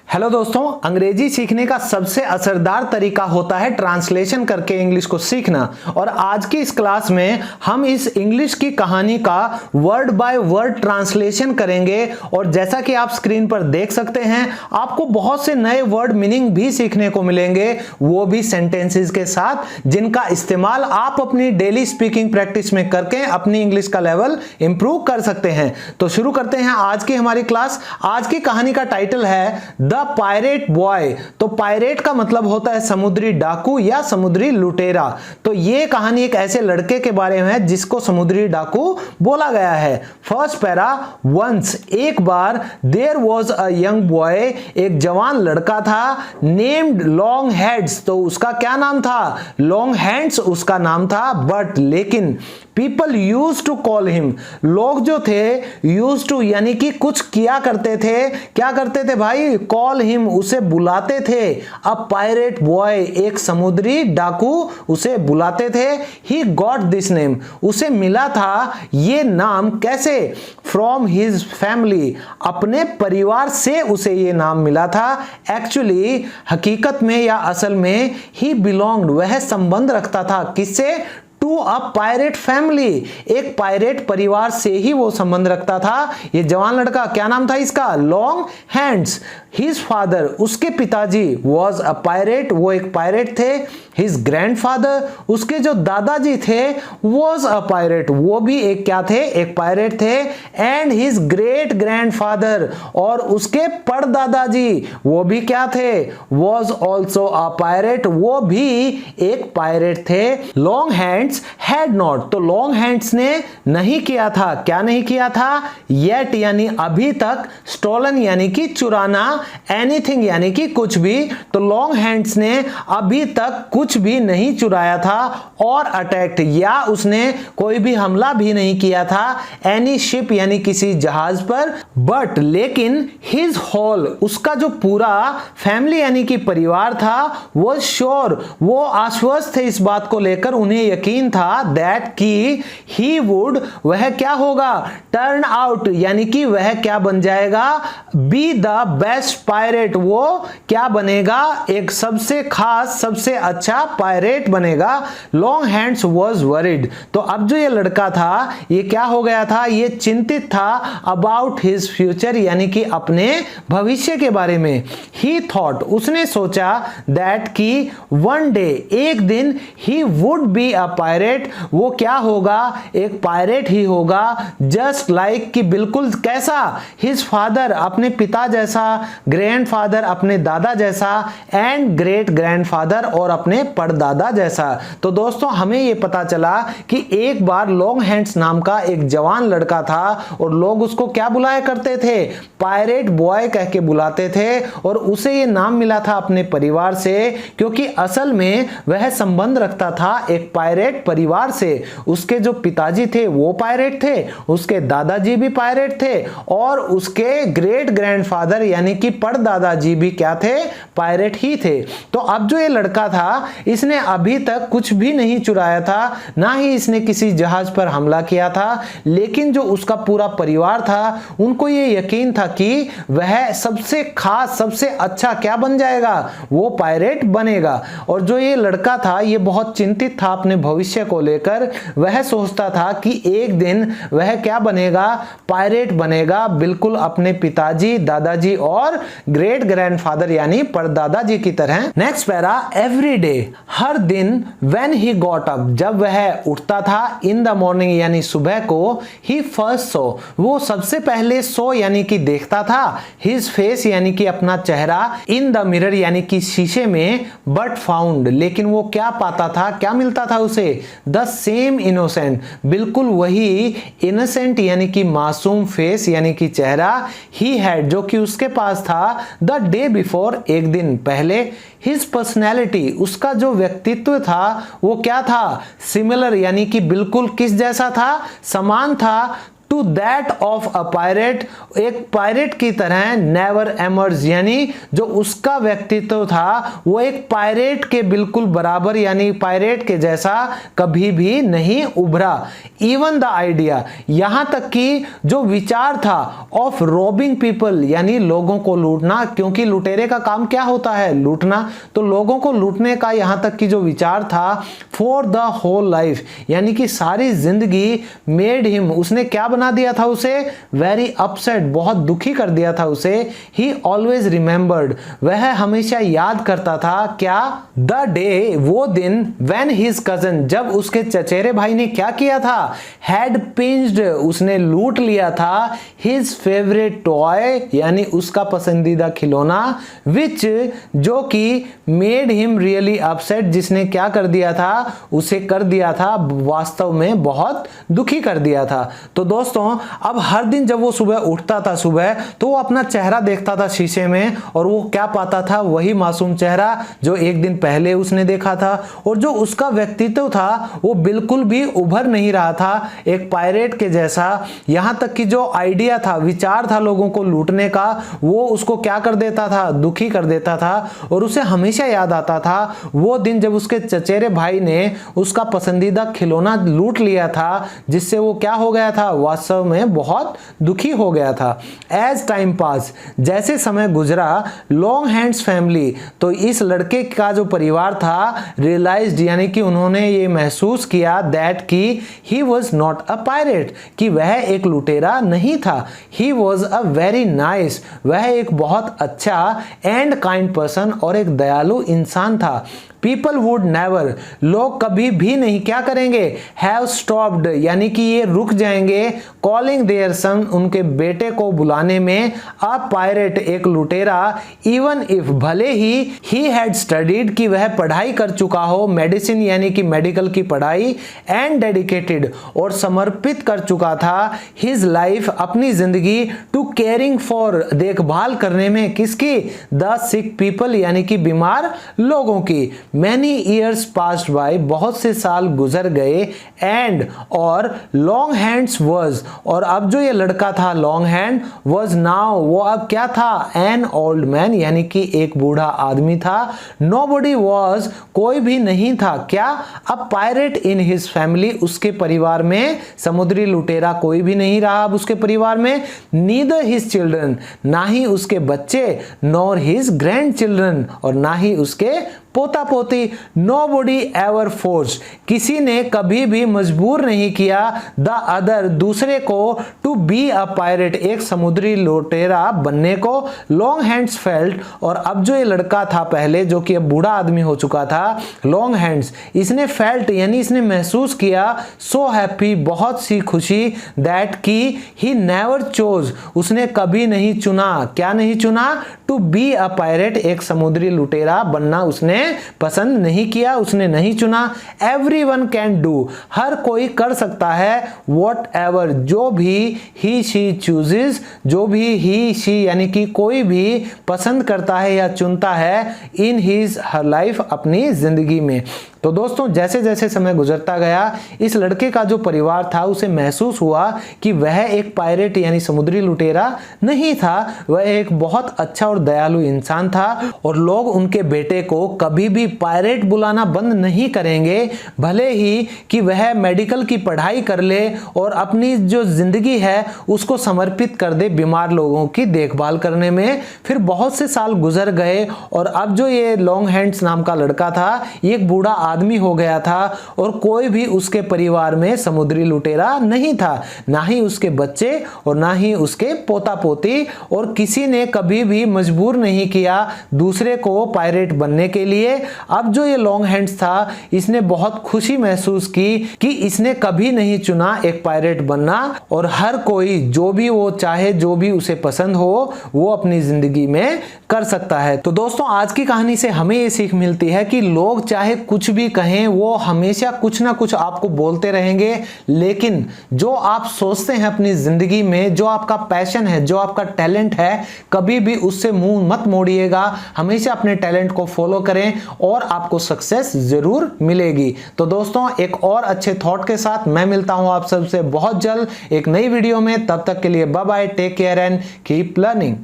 Hello दोस्तों, अंग्रेजी सीखने का सबसे असरदार तरीका होता है ट्रांसलेशन करके इंग्लिश को सीखना। और आज की इस क्लास में हम इस इंग्लिश की कहानी का वर्ड बाय वर्ड ट्रांसलेशन करेंगे। और जैसा कि आप स्क्रीन पर देख सकते हैं, आपको बहुत से नए वर्ड मीनिंग भी सीखने को मिलेंगे, वो भी सेंटेंसेस के साथ, जिनका इस्तेमाल आप अपनी डेली स्पीकिंग प्रैक्टिस में करके अपनी इंग्लिश का लेवल इंप्रूव कर सकते हैं। तो शुरू करते हैं आज की हमारी क्लास। आज की कहानी का टाइटल है द पायरेट बॉय। तो पायरेट का मतलब होता है समुद्री डाकू या समुद्री लुटेरा। तो ये कहानी एक ऐसे लड़के के बारे में है जिसको समुद्री डाकू बोला गया है। फर्स्ट पैरा, वंस एक बार, there was a young boy, एक जवान लड़का था, नेम्ड लॉन्ग हेड्स, तो उसका क्या नाम था? लॉन्ग हैंड्स उसका नाम था। बट लेकिन people use to call him, लोग जो थे यूज टू यानी कि कुछ किया करते थे। क्या करते थे भाई? कॉल हिम, उसे बुलाते थे। अब पायरेट बॉय, एक समुद्री डाकू, उसे बुलाते थे। ही गॉट दिस नेम, उसे मिला था ये नाम कैसे? फ्रॉम हिज फैमिली, अपने परिवार से उसे ये नाम मिला था। एक्चुअली हकीकत में या असल में ही बिलोंग्ड, वह संबंध रखता था किससे? टू अ पायरेट फैमिली, एक पायरेट परिवार से ही वो संबंध रखता था। ये जवान लड़का, क्या नाम था इसका? Long hands. हिज फादर, उसके पिताजी, वॉज अ पायरेट, वो एक पायरेट थे। हिज ग्रैंडफादर, उसके जो दादाजी थे, वॉज अ पायरेट, वो भी एक क्या थे? एक पायरेट थे। एंड हिज ग्रेट ग्रैंडफादर, और उसके परदादाजी, वो भी क्या थे? वॉज ऑल्सो अ पायरेट, वो भी एक पायरेट थे। लॉन्ग हैंड्स हैड नॉट, तो लॉन्ग हैंड्स ने नहीं किया था। क्या नहीं किया था? येट यानी अभी तक, स्टोलन यानी कि चुराना, एनीथिंग यानी कि कुछ भी। तो लॉन्ग हैंड्स ने अभी तक कुछ भी नहीं चुराया था। और अटैक्ट, या उसने कोई भी हमला भी नहीं किया था, एनी शिप यानी किसी जहाज पर। बट लेकिन हिज होल, उसका जो पूरा फैमिली यानी कि परिवार था, वो श्योर, वो आश्वस्त थे इस बात को लेकर, उन्हें यकीन था दैट कि ही वुड, वह क्या होगा? टर्न आउट यानी कि वह क्या बन जाएगा? बी द बेस्ट पायरेट, वो क्या बनेगा? एक सबसे खास, सबसे अच्छा पायरेट बनेगा। लॉन्ग हैंड्स वॉज वरिड, तो अब जो ये लड़का था, ये क्या हो गया था? ये चिंतित था अबाउट हिज फ्यूचर, यानी कि अपने भविष्य के बारे में। ही थॉट, उसने सोचा दैट कि वन डे, एक दिन, he would be a pirate, वो क्या होगा? एक पायरेट ही होगा। जस्ट लाइक, कि बिल्कुल कैसा? हिज फादर, अपने पिता जैसा, ग्रैंडफादर, अपने दादा जैसा, एंड ग्रेट ग्रैंडफादर, और अपने परदादा जैसा। तो दोस्तों, हमें यह पता चला कि एक बार लॉन्ग हैंड्स नाम का एक जवान लड़का था, और लोग उसको क्या बुलाया करते थे? पायरेट बॉय कह के बुलाते थे। और उसे ये नाम मिला था अपने परिवार से, क्योंकि असल में वह संबंध रखता था एक पायरेट परिवार से। उसके जो पिताजी थे वो पायरेट थे, उसके दादाजी भी पायरेट थे, और उसके ग्रेट ग्रैंडफादर यानी कि परदादाजी भी क्या थे? पायरेट ही थे। तो अब जो ये लड़का था, इसने अभी तक कुछ भी नहीं चुराया था, ना ही इसने किसी जहाज पर हमला किया था। लेकिन जो उसका पूरा परिवार था, उनको ये यकीन था कि वह सबसे खास, सबसे अच्छा क्या बन जाएगा? वो पायरेट बनेगा। और जो ये लड़का था, ये बहुत चिंतित था अपने भविष्य को लेकर। वह सोचता था कि एक दिन वह क्या बनेगा? पायरेट बनेगा, बिल्कुल अपने पिताजी, दादाजी और ग्रेट ग्रैंडफादर यानी परदादाजी की तरह। नेक्स्ट पैरा, एवरी डे, हर दिन, व्हेन ही गॉट अप, जब वह उठता था, इन द मॉर्निंग यानी सुबह को, ही फर्स्ट सो, वो सबसे पहले सो यानी कि देखता था, हिज फेस यानी कि अपना चेहरा, इन द मिरर यानी कि शीशे में, बट फाउंड, लेकिन वो क्या पाता था? क्या मिलता था उसे? द सेम इनोसेंट, बिल्कुल वही इनोसेंट यानी कि मासूम फेस यानी कि चेहरा, ही हैड, जो कि उसके पास था, द डे बिफोर, एक दिन पहले। हिज पर्सनैलिटी, उसका जो व्यक्तित्व था वो क्या था? सिमिलर यानी कि बिल्कुल किस जैसा था? समान था। To that of a pirate, एक पायरेट की तरह नेवर एमर्ज, यानी जो उसका व्यक्तित्व था वो एक पायरेट के बिल्कुल बराबर यानी पायरेट के जैसा कभी भी नहीं उभरा। इवन द आइडिया, यहां तक कि जो विचार था ऑफ रॉबिंग पीपल यानी लोगों को लूटना, क्योंकि लुटेरे का काम क्या होता है, लूटना, तो लोगों को लूटने का यहां तक कि जो विचार था फॉर द होल लाइफ यानी कि सारी जिंदगी, मेड हिम, उसने क्या बना दिया था उसे, वेरी अपसेट, बहुत दुखी कर दिया था उसे। ही ऑलवेज रिमेंबर्ड, वह हमेशा याद करता था क्या, द डे, वो दिन, व्हेन हिज कजन, जब उसके चचेरे भाई ने क्या किया था, हैड पिंच्ड, उसने लूट लिया था, हिज फेवरेट टॉय यानी उसका पसंदीदा खिलौना, विच, जो कि मेड हिम रियली अपसेट, जिसने क्या कर दिया था, उसे कर दिया था वास्तव में बहुत दुखी कर दिया था। तो दोस्तों अब हर दिन जब वो सुबह उठता था सुबह, तो वो अपना चेहरा देखता था शीशे में और वो क्या पाता था, वही मासूम चेहरा जो एक दिन पहले उसने देखा था, और जो उसका व्यक्तित्व था वो बिल्कुल भी उभर नहीं रहा था एक पायरेट के जैसा। यहां तक कि जो आइडिया था, विचार था लोगों को लूटने का, वो उसको क्या कर देता था, दुखी कर देता था, और उसे हमेशा याद आता था वो दिन जब उसके चचेरे भाई ने उसका पसंदीदा खिलौना लूट लिया था, जिससे वो क्या हो गया था, वास्तव में बहुत दुखी हो गया था। एज टाइम पास, जैसे समय गुजरा, लॉन्ग हैंड्स फैमिली, तो इस लड़के का जो परिवार था, रियलाइज्ड यानी कि उन्होंने ये महसूस किया दैट कि he was not a pirate, कि वह एक लुटेरा नहीं था, he was a very nice, वह एक बहुत अच्छा एंड काइंड पर्सन और एक दयालु इंसान था। पीपल वुड नेवर, लोग कभी भी नहीं क्या करेंगे, हैव स्टॉप्ड यानी कि ये रुक जाएंगे, कॉलिंग देयर सन, उनके बेटे को बुलाने में, अ पायरेट, एक लुटेरा, इवन इफ, भले ही हैड स्टडीड, कि वह पढ़ाई कर चुका हो, मेडिसिन यानी कि मेडिकल की पढ़ाई, एंड डेडिकेटेड, और समर्पित कर चुका था, हिज लाइफ, अपनी जिंदगी, टू केयरिंग फॉर, देखभाल करने में, किसकी, द सिक पीपल यानी कि बीमार लोगों की। Many years passed by, बहुत से साल गुजर गए, एंड, और, लॉन्ग हैंड्स was, और अब जो ये लड़का था लॉन्ग हैंड, was now, वो अब क्या था, an old man यानी कि एक बूढ़ा आदमी था, nobody was, कोई भी नहीं था, क्या, अब पायरेट इन हिज फैमिली, उसके परिवार में समुद्री लुटेरा कोई भी नहीं रहा अब उसके परिवार में, neither his children, ना ही उसके बच्चे, nor his grandchildren, और ना ही उसके पोता पोती, nobody ever forced, किसी ने कभी भी मजबूर नहीं किया, the other, दूसरे को, to be a pirate, एक समुद्री लुटेरा बनने को, long hands felt, और अब जो ये लड़का था पहले जो कि अब बूढ़ा आदमी हो चुका था, long hands, इसने felt यानी इसने महसूस किया, so happy, बहुत सी खुशी, that कि he never chose, उसने कभी नहीं चुना, क्या नहीं चुना, to be a pirate, एक समुद्री लुटेरा बनना उसने पसंद नहीं किया, उसने नहीं चुना। एवरीवन कैन डू, हर कोई कर सकता है, वॉट एवर, जो भी ही शी चूजेस, जो भी ही शी यानी कि कोई भी पसंद करता है या चुनता है, इन हिज हर लाइफ, अपनी जिंदगी में। तो दोस्तों जैसे जैसे समय गुजरता गया, इस लड़के का जो परिवार था उसे महसूस हुआ कि वह एक पायरेट यानी समुद्री लुटेरा नहीं था, वह एक बहुत अच्छा और दयालु इंसान था, और लोग उनके बेटे को कभी भी पायरेट बुलाना बंद नहीं करेंगे, भले ही कि वह मेडिकल की पढ़ाई कर ले और अपनी जो जिंदगी है उसको समर्पित कर दे बीमार लोगों की देखभाल करने में। फिर बहुत से साल गुजर गए और अब जो ये लॉन्ग हैंड्स नाम का लड़का था ये एक बूढ़ा आदमी हो गया था, और कोई भी उसके परिवार में समुद्री लुटेरा नहीं था, ना ही उसके बच्चे और ना ही उसके पोता पोती, और किसी ने कभी भी मजबूर नहीं किया दूसरे को पायरेट बनने के लिए। अब जो ये लॉन्ग हैंड्स था इसने बहुत खुशी महसूस की कि इसने कभी नहीं चुना एक पायरेट बनना, और हर कोई जो भी वो चाहे, जो भी उसे पसंद हो, वो अपनी जिंदगी में कर सकता है। तो दोस्तों आज की कहानी से हमें ये सीख मिलती है कि लोग चाहे कुछ भी कहें, वो हमेशा कुछ ना कुछ आपको बोलते रहेंगे, लेकिन जो आप सोचते हैं अपनी जिंदगी में, जो आपका पैशन है, जो आपका टैलेंट है, कभी भी उससे मुंह मत मोड़िएगा, हमेशा अपने टैलेंट को फॉलो करें और आपको सक्सेस जरूर मिलेगी। तो दोस्तों, एक और अच्छे थॉट के साथ मैं मिलता हूं आप सबसे बहुत जल्द एक नई वीडियो में। तब तक के लिए bye bye, take care and keep learning.